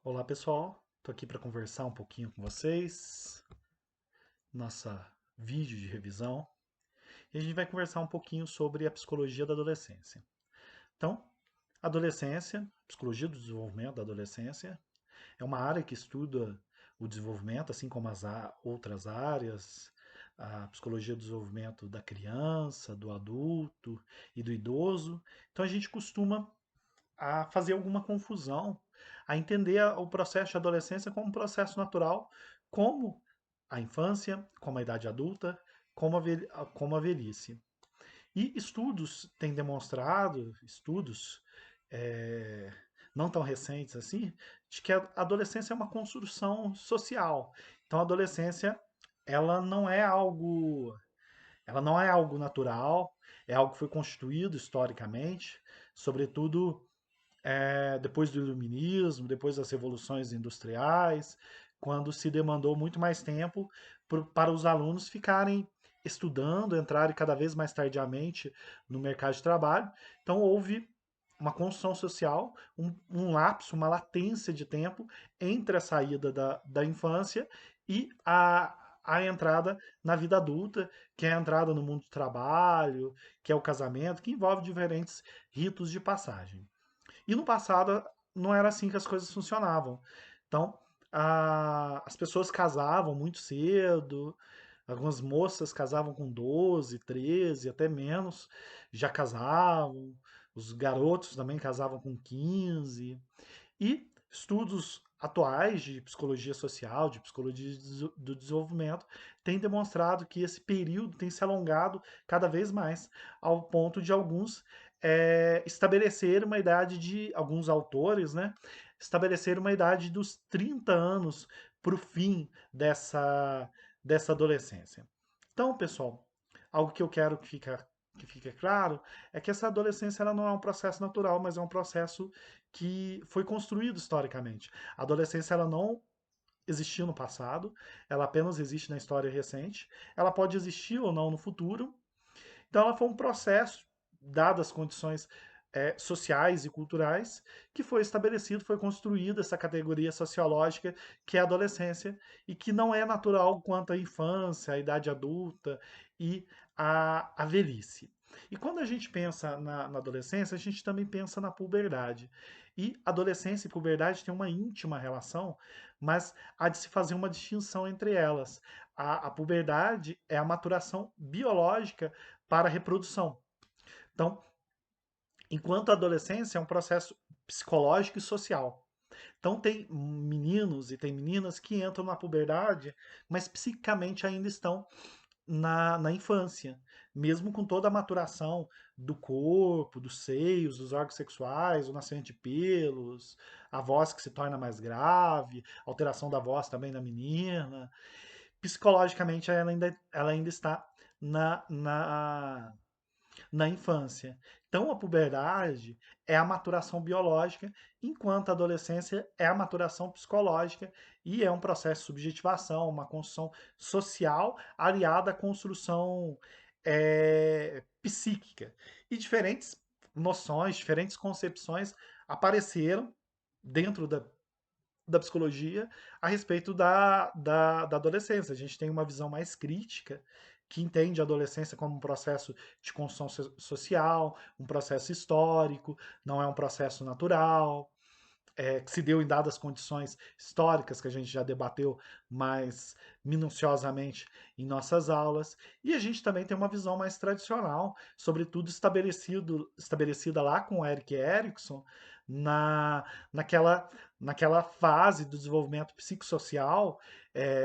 Olá pessoal, estou aqui para conversar um pouquinho com vocês, nossa vídeo de revisão, e a gente vai conversar um pouquinho sobre a psicologia da adolescência. Então, adolescência, psicologia do desenvolvimento da adolescência, é uma área que estuda o desenvolvimento, assim como outras áreas, a psicologia do desenvolvimento da criança, do adulto e do idoso. Então a gente costuma a fazer alguma confusão, a entender o processo de adolescência como um processo natural, como a infância, como a idade adulta, como a velhice. E estudos têm demonstrado, estudos é, não tão recentes assim, de que a adolescência é uma construção social. Então a adolescência ela não é algo natural, é algo que foi constituído historicamente, sobretudo depois do iluminismo, depois das revoluções industriais, quando se demandou muito mais tempo para os alunos ficarem estudando, entrarem cada vez mais tardiamente no mercado de trabalho. Então houve uma construção social, um lapso, uma latência de tempo entre a saída da infância e a entrada na vida adulta, que é a entrada no mundo do trabalho, que é o casamento, que envolve diferentes ritos de passagem. E no passado não era assim que as coisas funcionavam. Então, as pessoas casavam muito cedo, algumas moças casavam com 12, 13, até menos, já casavam, os garotos também casavam com 15. E estudos atuais de psicologia social, de psicologia do desenvolvimento, têm demonstrado que esse período tem se alongado cada vez mais, ao ponto de alguns estabelecer uma idade de, alguns autores, né, estabelecer uma idade dos 30 anos para o fim dessa adolescência. Então, pessoal, algo que eu quero que fique claro é que essa adolescência ela não é um processo natural, mas é um processo que foi construído historicamente. A adolescência ela não existiu no passado, ela apenas existe na história recente. Ela pode existir ou não no futuro. Então, ela foi um processo, dadas as condições sociais e culturais, que foi estabelecido, foi construída essa categoria sociológica que é a adolescência e que não é natural quanto à infância, à idade adulta e à velhice. E quando a gente pensa na adolescência, a gente também pensa na puberdade. E adolescência e puberdade têm uma íntima relação, mas há de se fazer uma distinção entre elas. A puberdade é a maturação biológica para a reprodução. Então, enquanto a adolescência é um processo psicológico e social. Então, tem meninos e tem meninas que entram na puberdade, mas psicicamente ainda estão na infância, mesmo com toda a maturação do corpo, dos seios, dos órgãos sexuais, o nascimento de pelos, a voz que se torna mais grave, alteração da voz também da menina. Psicologicamente, ela ainda está na infância. Então, a puberdade é a maturação biológica, enquanto a adolescência é a maturação psicológica e é um processo de subjetivação, uma construção social aliada à construção psíquica. E diferentes noções, diferentes concepções apareceram dentro da psicologia a respeito da adolescência. A gente tem uma visão mais crítica que entende a adolescência como um processo de construção social, um processo histórico, não é um processo natural, que se deu em dadas condições históricas que a gente já debateu mais minuciosamente em nossas aulas. E a gente também tem uma visão mais tradicional, sobretudo estabelecida lá com o Erik Erikson, na, naquela, naquela fase do desenvolvimento psicossocial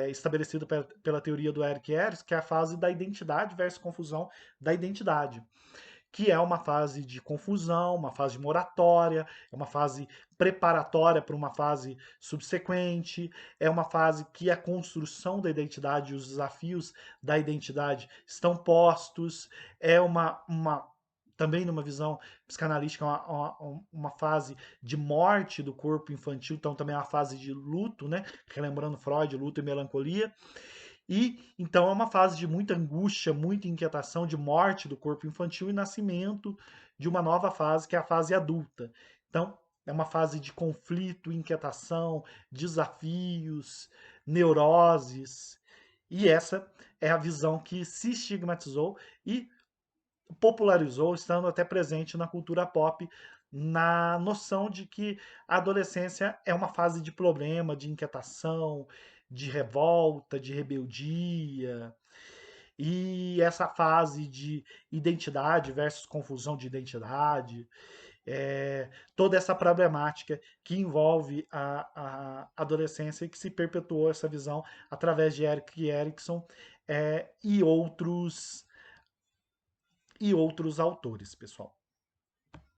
estabelecida pela teoria do Erik Erikson, que é a fase da identidade versus confusão da identidade, que é uma fase de confusão, uma fase de moratória, é uma fase preparatória para uma fase subsequente, é uma fase que a construção da identidade e os desafios da identidade estão postos, é também numa visão psicanalística, uma fase de morte do corpo infantil, então também é uma fase de luto, né? Relembrando Freud, luto e melancolia. E então é uma fase de muita angústia, muita inquietação, de morte do corpo infantil e nascimento de uma nova fase, que é a fase adulta. Então, é uma fase de conflito, inquietação, desafios, neuroses. E essa é a visão que se estigmatizou e popularizou, estando até presente na cultura pop, na noção de que a adolescência é uma fase de problema, de inquietação, de revolta, de rebeldia. E essa fase de identidade versus confusão de identidade, toda essa problemática que envolve a adolescência e que se perpetuou essa visão através de Eric Erikson e outros autores, pessoal.